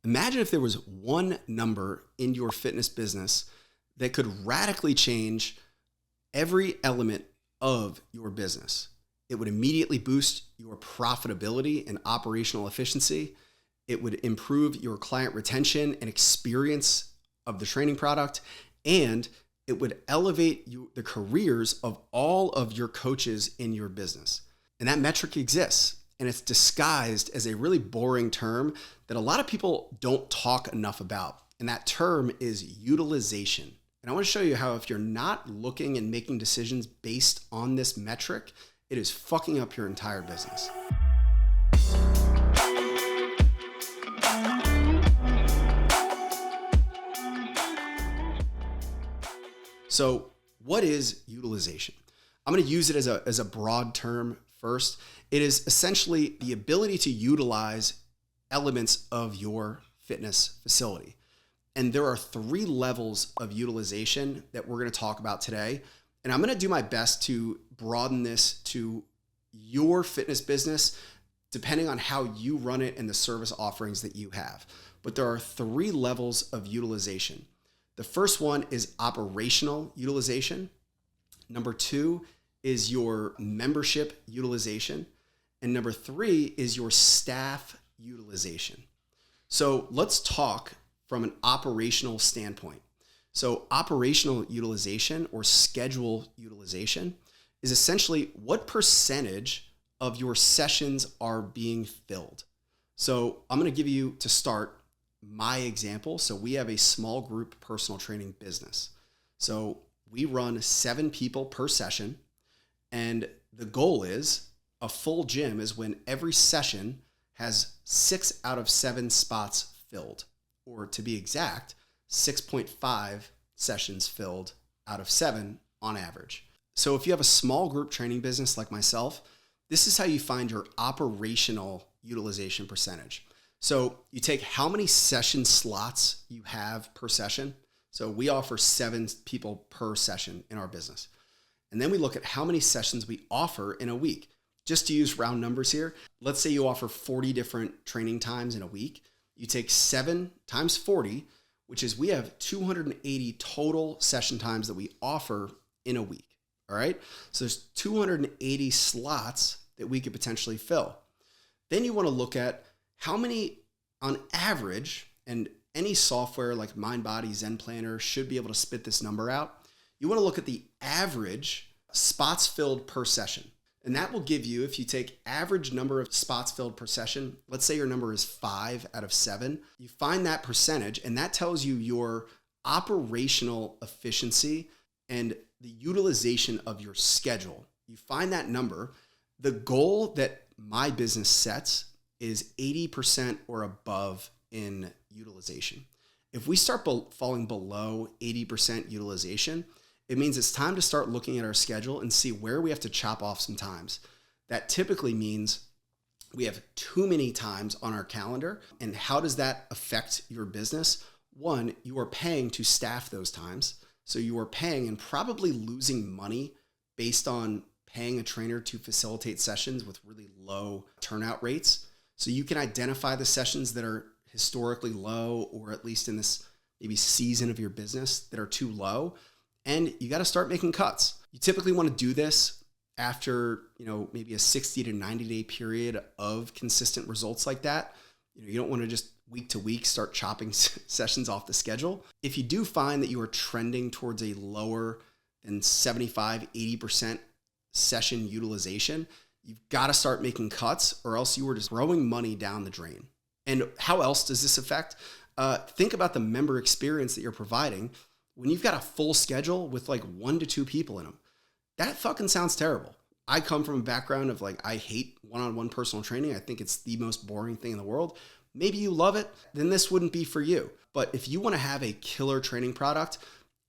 Imagine if there was one number in your fitness business that could radically change every element of your business. It would immediately boost your profitability and operational efficiency. It would improve your client retention and experience of the training product, and it would elevate the careers of all of your coaches in your business. And that metric exists, and it's disguised as a really boring term that a lot of people don't talk enough about. And that term is utilization. And I want to show you how if you're not looking and making decisions based on this metric, it is fucking up your entire business. So what is utilization? I'm going to use it as a broad term first. It is essentially the ability to utilize elements of your fitness facility. And there are 3 levels of utilization that we're going to talk about today. And I'm going to do my best to broaden this to your fitness business, depending on how you run it and the service offerings that you have. But there are 3 levels of utilization. The first one is operational utilization. Number 2 is your membership utilization. And number 3 is your staff utilization. So let's talk from an operational standpoint. So operational utilization or schedule utilization is essentially what percentage of your sessions are being filled. So I'm going to give you, to start, my example. So we have a small group personal training business. So we run 7 people per session. And the goal is a full gym is when every session has 6 out of 7 spots filled, or to be exact, 6.5 sessions filled out of 7 on average. So if you have a small group training business like myself, this is how you find your operational utilization percentage. So you take how many session slots you have per session. So we offer 7 people per session in our business. And then we look at how many sessions we offer in a week. Just to use round numbers here, let's say you offer 40 different training times in a week. You take 7 times 40, which is we have 280 total session times that we offer in a week. All right. So there's 280 slots that we could potentially fill. Then you want to look at how many on average, and any software like MindBody, Zen Planner should be able to spit this number out. You want to look at the average spots filled per session. And that will give you, if you take average number of spots filled per session, let's say your number is 5 out of 7, you find that percentage, and that tells you your operational efficiency and the utilization of your schedule. You find that number. The goal that my business sets is 80% or above in utilization. If we start falling below 80% utilization, it means it's time to start looking at our schedule and see where we have to chop off some times. That typically means we have too many times on our calendar. And how does that affect your business? 1, you are paying to staff those times. So you are paying and probably losing money based on paying a trainer to facilitate sessions with really low turnout rates. So you can identify the sessions that are historically low, or at least in this maybe season of your business that are too low. And you got to start making cuts. You typically want to do this after, maybe a 60 to 90 day period of consistent results like that. You don't want to just week to week start chopping sessions off the schedule. If you do find that you are trending towards a lower than 75, 80% session utilization, you've got to start making cuts, or else you are just throwing money down the drain. And how else does this affect? Think about the member experience that you're providing. When you've got a full schedule with like 1 to 2 people in them, that fucking sounds terrible. I come from a background of I hate one-on-one personal training. I think it's the most boring thing in the world. Maybe you love it, then this wouldn't be for you. But if you want to have a killer training product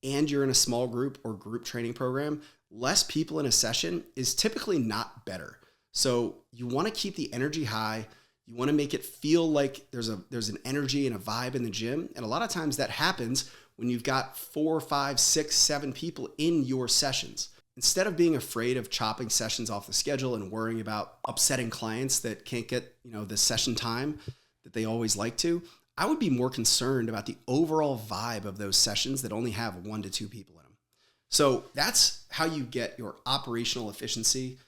and you're in a small group or group training program, less people in a session is typically not better. So you want to keep the energy high. You want to make it feel like there's an energy and a vibe in the gym. And a lot of times that happens when you've got 4, 5, 6, 7 people in your sessions. Instead of being afraid of chopping sessions off the schedule and worrying about upsetting clients that can't get, the session time that they always like to, I would be more concerned about the overall vibe of those sessions that only have 1 to 2 people in them. So that's how you get your operational efficiency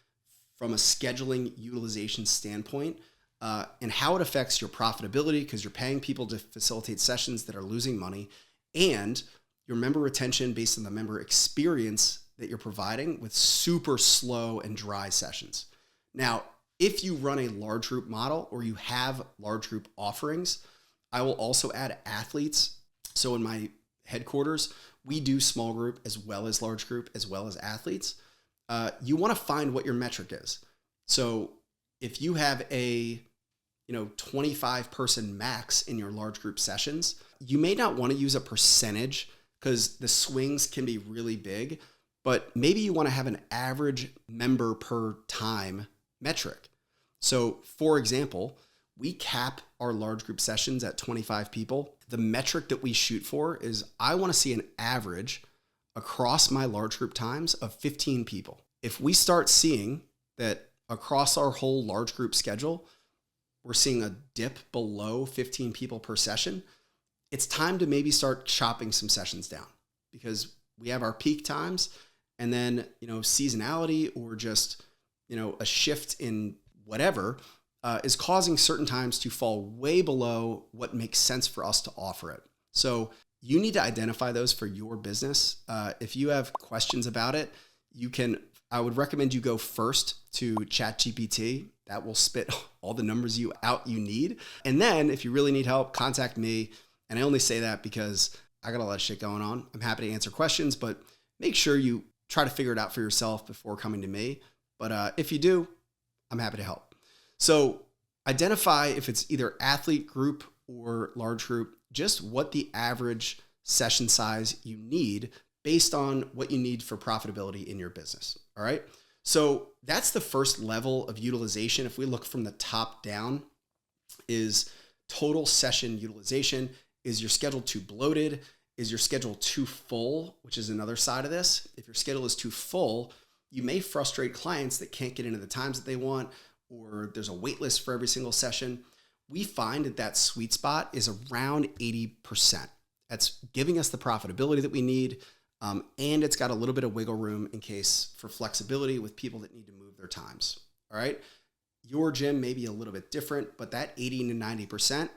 from a scheduling utilization standpoint, and how it affects your profitability, because you're paying people to facilitate sessions that are losing money, and your member retention based on the member experience that you're providing with super slow and dry sessions. Now, if you run a large group model or you have large group offerings, I will also add athletes. So in my headquarters, we do small group as well as large group as well as athletes. You want to find what your metric is. So if you have a 25 person max in your large group sessions, you may not want to use a percentage because the swings can be really big, but maybe you want to have an average member per time metric. So for example, we cap our large group sessions at 25 people. The metric that we shoot for is I want to see an average across my large group times of 15 people. If we start seeing that across our whole large group schedule, we're seeing a dip below 15 people per session, it's time to maybe start chopping some sessions down, because we have our peak times, and then, seasonality or just, a shift in whatever is causing certain times to fall way below what makes sense for us to offer it. So you need to identify those for your business. If you have questions about it, I would recommend you go first to ChatGPT. That will spit all the numbers you need. And then if you really need help, contact me. And I only say that because I got a lot of shit going on. I'm happy to answer questions, but make sure you try to figure it out for yourself before coming to me. But if you do, I'm happy to help. So identify if it's either athlete group or large group, just what the average session size you need based on what you need for profitability in your business. All right. So that's the first level of utilization. If we look from the top down, is total session utilization. Is your schedule too bloated? Is your schedule too full? Which is another side of this. If your schedule is too full, you may frustrate clients that can't get into the times that they want, or there's a wait list for every single session. We find that sweet spot is around 80%. That's giving us the profitability that we need. And it's got a little bit of wiggle room in case for flexibility with people that need to move their times. All right. Your gym may be a little bit different, but that 80 to 90%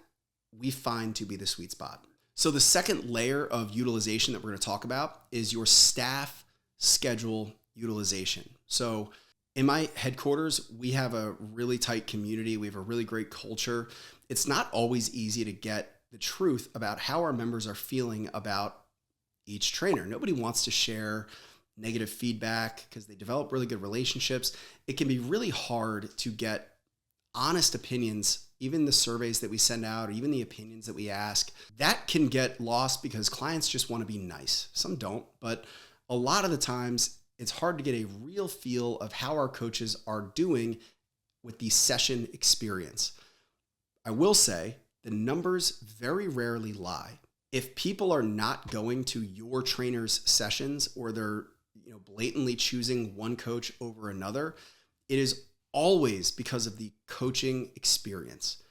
we find to be the sweet spot. So the second layer of utilization that we're going to talk about is your staff schedule utilization. So in my headquarters, we have a really tight community. We have a really great culture. It's not always easy to get the truth about how our members are feeling about each trainer. Nobody wants to share negative feedback because they develop really good relationships. It can be really hard to get honest opinions, even the surveys that we send out, or even the opinions that we ask. That can get lost because clients just want to be nice. Some don't, but a lot of the times it's hard to get a real feel of how our coaches are doing with the session experience. I will say the numbers very rarely lie. If people are not going to your trainer's sessions, or they're blatantly choosing one coach over another, it is always because of the coaching experience.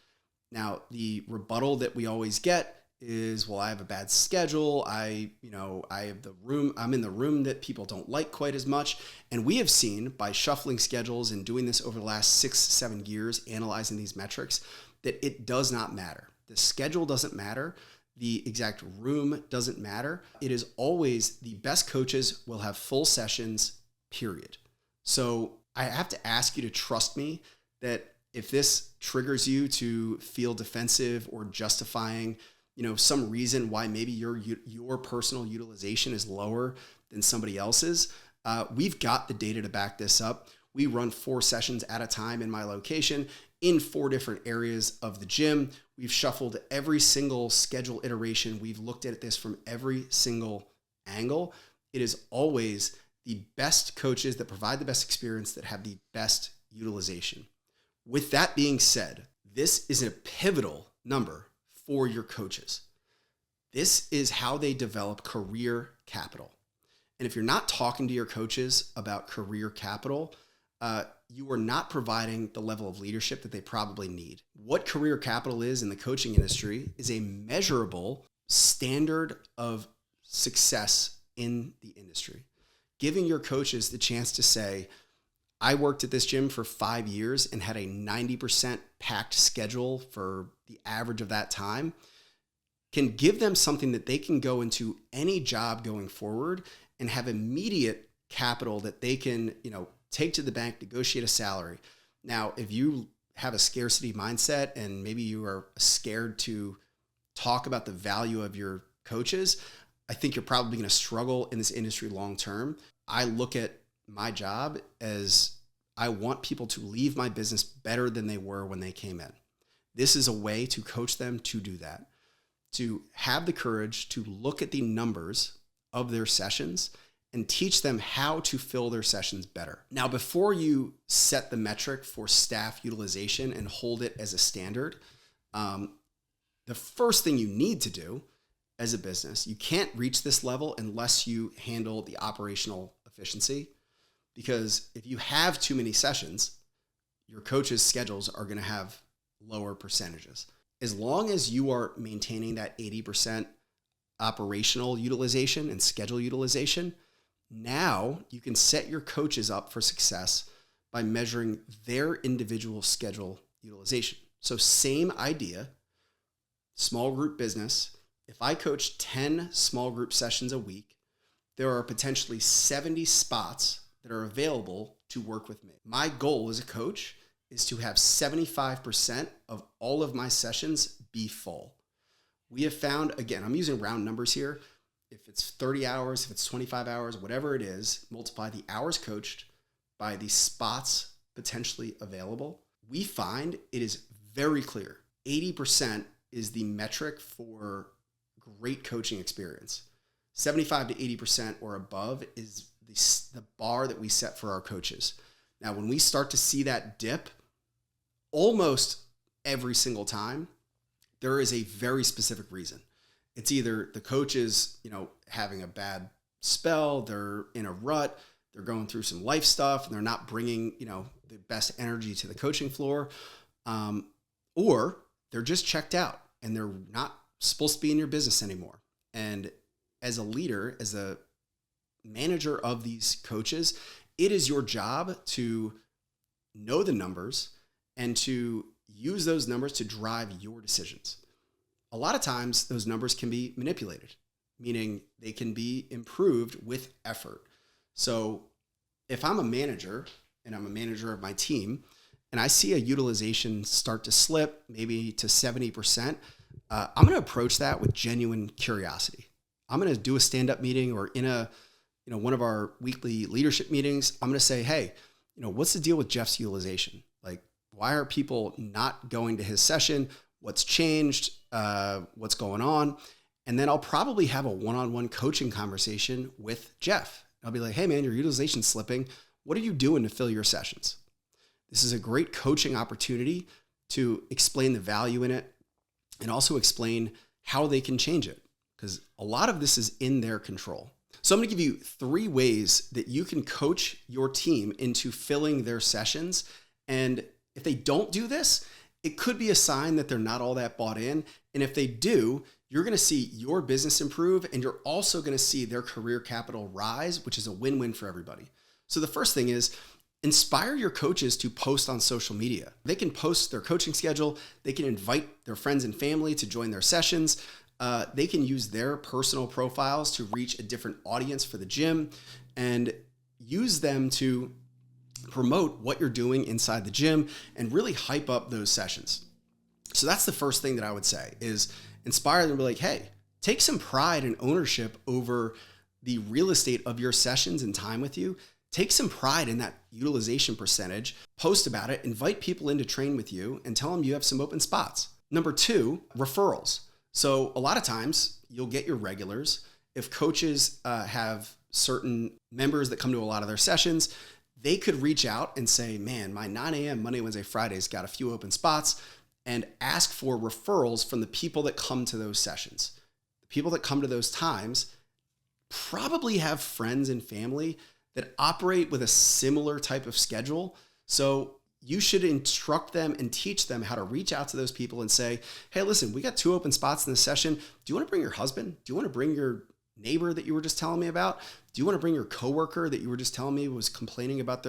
Now, the rebuttal that we always get is, well, I have a bad schedule. I have I'm in the room that people don't like quite as much. And we have seen by shuffling schedules and doing this over the last 6-7 years, analyzing these metrics, that it does not matter. The schedule doesn't matter. The exact room doesn't matter. It is always the best coaches will have full sessions, period. So I have to ask you to trust me that if this triggers you to feel defensive or justifying, some reason why maybe your personal utilization is lower than somebody else's, we've got the data to back this up. We run 4 sessions at a time in my location in 4 different areas of the gym. We've shuffled every single schedule iteration. We've looked at this from every single angle. It is always the best coaches that provide the best experience that have the best utilization. With that being said, this is a pivotal number for your coaches. This is how they develop career capital. And if you're not talking to your coaches about career capital, you are not providing the level of leadership that they probably need. What career capital is in the coaching industry is a measurable standard of success in the industry. Giving your coaches the chance to say, I worked at this gym for 5 years and had a 90% packed schedule for the average of that time, can give them something that they can go into any job going forward and have immediate capital that they can, take to the bank, negotiate a salary. Now, if you have a scarcity mindset and maybe you are scared to talk about the value of your coaches, I think you're probably going to struggle in this industry long term. I look at my job as I want people to leave my business better than they were when they came in. This is a way to coach them to do that, to have the courage to look at the numbers of their sessions and teach them how to fill their sessions better. Now, before you set the metric for staff utilization and hold it as a standard, the first thing you need to do as a business, you can't reach this level unless you handle the operational efficiency. Because if you have too many sessions, your coaches' schedules are going to have lower percentages. As long as you are maintaining that 80% operational utilization and schedule utilization, now you can set your coaches up for success by measuring their individual schedule utilization. So same idea, small group business. If I coach 10 small group sessions a week, there are potentially 70 spots that are available to work with me. My goal as a coach is to have 75% of all of my sessions be full. We have found, again, I'm using round numbers here. If it's 30 hours, if it's 25 hours, whatever it is, multiply the hours coached by the spots potentially available. We find it is very clear. 80% is the metric for great coaching experience. 75 to 80% or above is the bar that we set for our coaches. Now, when we start to see that dip, almost every single time, there is a very specific reason. It's either the coach is, having a bad spell, they're in a rut, they're going through some life stuff, and they're not bringing, the best energy to the coaching floor, or they're just checked out and they're not supposed to be in your business anymore. And as a leader, as a manager of these coaches, it is your job to know the numbers and to use those numbers to drive your decisions. A lot of times those numbers can be manipulated, meaning they can be improved with effort. So if I'm a manager and I'm a manager of my team and I see a utilization start to slip maybe to 70%, I'm going to approach that with genuine curiosity. I'm going to do a stand-up meeting or in one of our weekly leadership meetings. I'm going to say, hey, what's the deal with Jeff's utilization? Like, why are people not going to his session? What's changed? What's going on? And then I'll probably have a one-on-one coaching conversation with Jeff. I'll be like, hey man, your utilization's slipping. What are you doing to fill your sessions? This is a great coaching opportunity to explain the value in it and also explain how they can change it, because a lot of this is in their control. So I'm going to give you 3 ways that you can coach your team into filling their sessions. And if they don't do this, it could be a sign that they're not all that bought in. And if they do, you're going to see your business improve, and you're also going to see their career capital rise, which is a win-win for everybody. So the first thing is inspire your coaches to post on social media. They can post their coaching schedule. They can invite their friends and family to join their sessions. They can use their personal profiles to reach a different audience for the gym and use them to promote what you're doing inside the gym and really hype up those sessions. So that's the first thing that I would say is inspire them to be like, hey, take some pride and ownership over the real estate of your sessions and time with you. Take some pride in that utilization percentage, post about it, invite people in to train with you, and tell them you have some open spots. Number 2, referrals. So a lot of times you'll get your regulars. If coaches have certain members that come to a lot of their sessions, they could reach out and say, man, my 9 a.m. Monday, Wednesday, Friday's got a few open spots, and ask for referrals from the people that come to those sessions. The people that come to those times probably have friends and family that operate with a similar type of schedule. So you should instruct them and teach them how to reach out to those people and say, hey, listen, we got 2 open spots in this session. Do you want to bring your husband? Do you want to bring your neighbor that you were just telling me about? Do you want to bring your coworker that you were just telling me was complaining about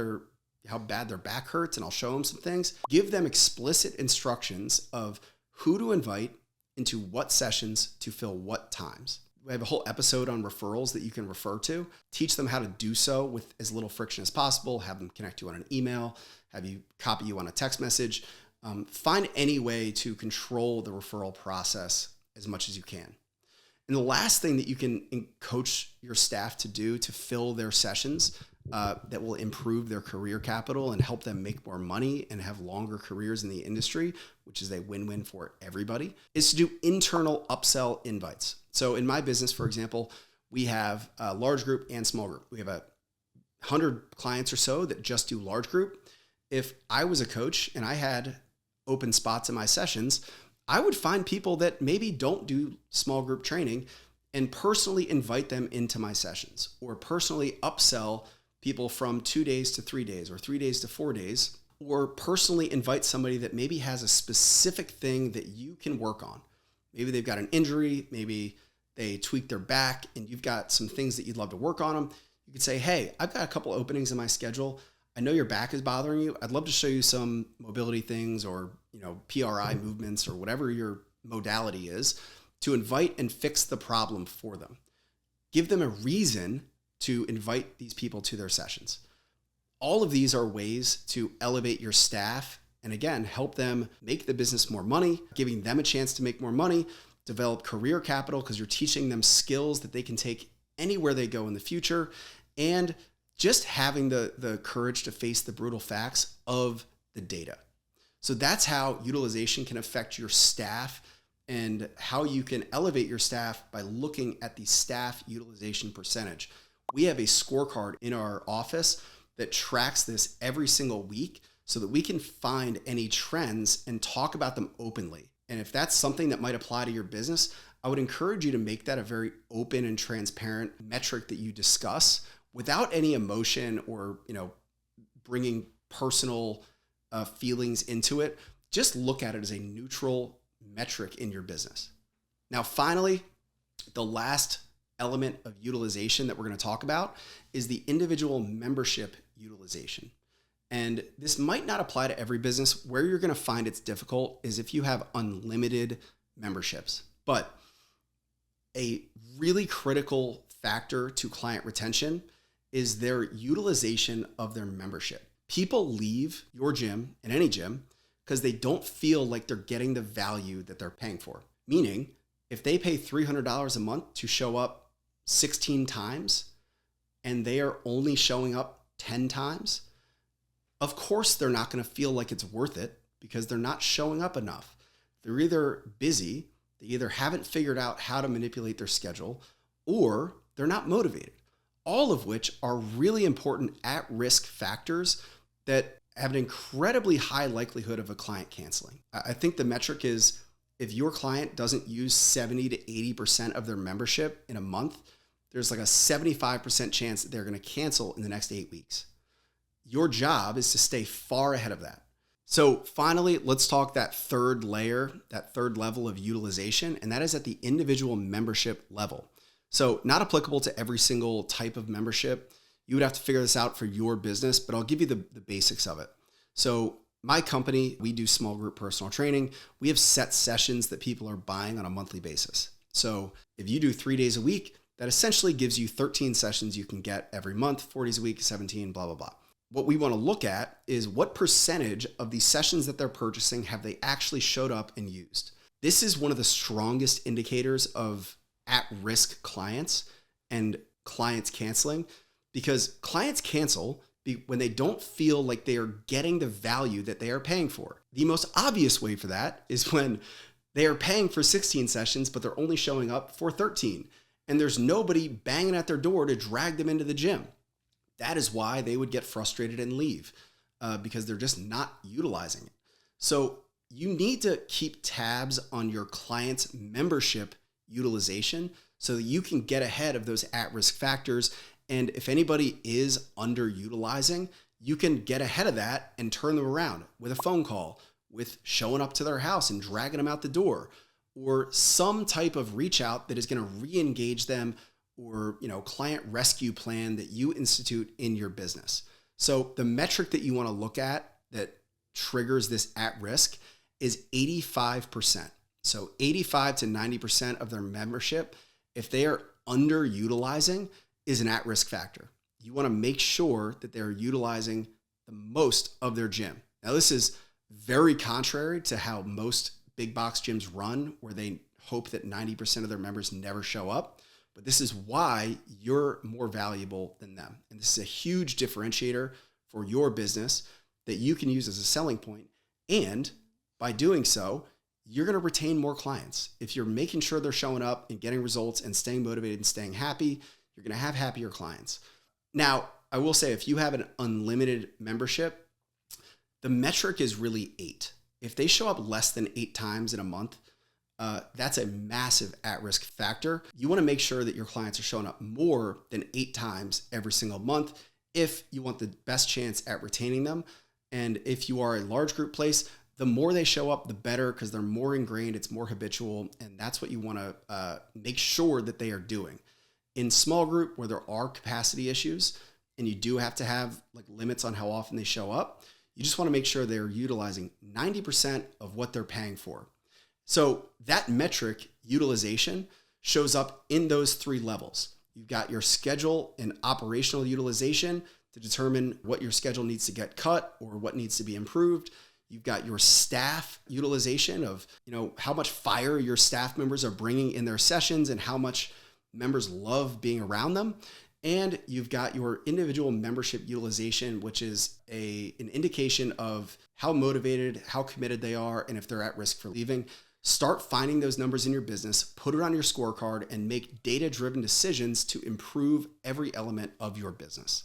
how bad their back hurts? And I'll show them some things. Give them explicit instructions of who to invite into what sessions to fill what times. We have a whole episode on referrals that you can refer to. Teach them how to do so with as little friction as possible. Have them connect you on an email, have you copy you on a text message. Find any way to control the referral process as much as you can. And the last thing that you can coach your staff to do to fill their sessions that will improve their career capital and help them make more money and have longer careers in the industry, which is a win-win for everybody, is to do internal upsell invites. So in my business, for example, we have a large group and small group. We have 100 clients or so that just do large group. If I was a coach and I had open spots in my sessions, I would find people that maybe don't do small group training and personally invite them into my sessions, or personally upsell people from 2 days to 3 days or 3 days to 4 days, or personally invite somebody that maybe has a specific thing that you can work on. Maybe they've got an injury, maybe they tweaked their back and you've got some things that you'd love to work on them. You could say, hey, I've got a couple openings in my schedule. I know your back is bothering you. I'd love to show you some mobility things or, PRI movements or whatever your modality is, to invite and fix the problem for them. Give them a reason to invite these people to their sessions. All of these are ways to elevate your staff and, again, help them make the business more money, giving them a chance to make more money, develop career capital because you're teaching them skills that they can take anywhere they go in the future, and just having the courage to face the brutal facts of the data. So that's how utilization can affect your staff and how you can elevate your staff by looking at the staff utilization percentage. We have a scorecard in our office that tracks this every single week so that we can find any trends and talk about them openly. And if that's something that might apply to your business, I would encourage you to make that a very open and transparent metric that you discuss without any emotion or, bringing personal feelings into it. Just look at it as a neutral metric in your business. Now, finally, the last element of utilization that we're going to talk about is the individual membership utilization. And this might not apply to every business. Where you're going to find it's difficult is if you have unlimited memberships. But a really critical factor to client retention is their utilization of their membership. People leave your gym and any gym because they don't feel like they're getting the value that they're paying for. Meaning, if they pay $300 a month to show up 16 times and they are only showing up 10 times, of course they're not going to feel like it's worth it because they're not showing up enough. They're either busy, they either haven't figured out how to manipulate their schedule, or they're not motivated. All of which are really important at-risk factors that have an incredibly high likelihood of a client canceling. I think the metric is if your client doesn't use 70 to 80% of their membership in a month, there's like a 75% chance that they're going to cancel in the next 8 weeks. Your job is to stay far ahead of that. So finally, let's talk that third layer, that third level of utilization, and that is at the individual membership level. So not applicable to every single type of membership. You would have to figure this out for your business, but I'll give you the basics of it. So my company, we do small group personal training. We have set sessions that people are buying on a monthly basis. So if you do 3 days a week, that essentially gives you 13 sessions you can get every month, 4 days a week, 17, blah, blah, blah. What we want to look at is what percentage of the sessions that they're purchasing have they actually showed up and used. This is one of the strongest indicators of at-risk clients and clients canceling, because clients cancel when they don't feel like they are getting the value that they are paying for. The most obvious way for that is when they are paying for 16 sessions, but they're only showing up for 13, and there's nobody banging at their door to drag them into the gym. That is why they would get frustrated and leave, because they're just not utilizing it. So you need to keep tabs on your client's membership utilization so that you can get ahead of those at-risk factors And if anybody is underutilizing, you can get ahead of that and turn them around with a phone call, with showing up to their house and dragging them out the door, or some type of reach out that is going to re-engage them, or client rescue plan that you institute in your business. So the metric that you want to look at that triggers this at risk is 85%. So 85 to 90% of their membership, if they are underutilizing, is an at-risk factor. You want to make sure that they're utilizing the most of their gym. Now, this is very contrary to how most big box gyms run, where they hope that 90% of their members never show up. But this is why you're more valuable than them. And this is a huge differentiator for your business that you can use as a selling point. And by doing so, you're going to retain more clients. If you're making sure they're showing up and getting results and staying motivated and staying happy, you're going to have happier clients. Now, I will say, if you have an unlimited membership, the metric is really 8. If they show up less than 8 times in a month, that's a massive at-risk factor. You want to make sure that your clients are showing up more than 8 times every single month if you want the best chance at retaining them. And if you are a large group place, the more they show up, the better, because they're more ingrained, it's more habitual, and that's what you want to make sure that they are doing. In small group, where there are capacity issues and you do have to have limits on how often they show up, you just want to make sure they're utilizing 90% of what they're paying for. So that metric, utilization, shows up in those 3 levels. You've got your schedule and operational utilization to determine what your schedule needs to get cut or what needs to be improved. You've got your staff utilization of, how much fire your staff members are bringing in their sessions and how much members love being around them. And you've got your individual membership utilization, which is an indication of how motivated, how committed they are, and if they're at risk for leaving. Start finding those numbers in your business, put it on your scorecard, and make data-driven decisions to improve every element of your business.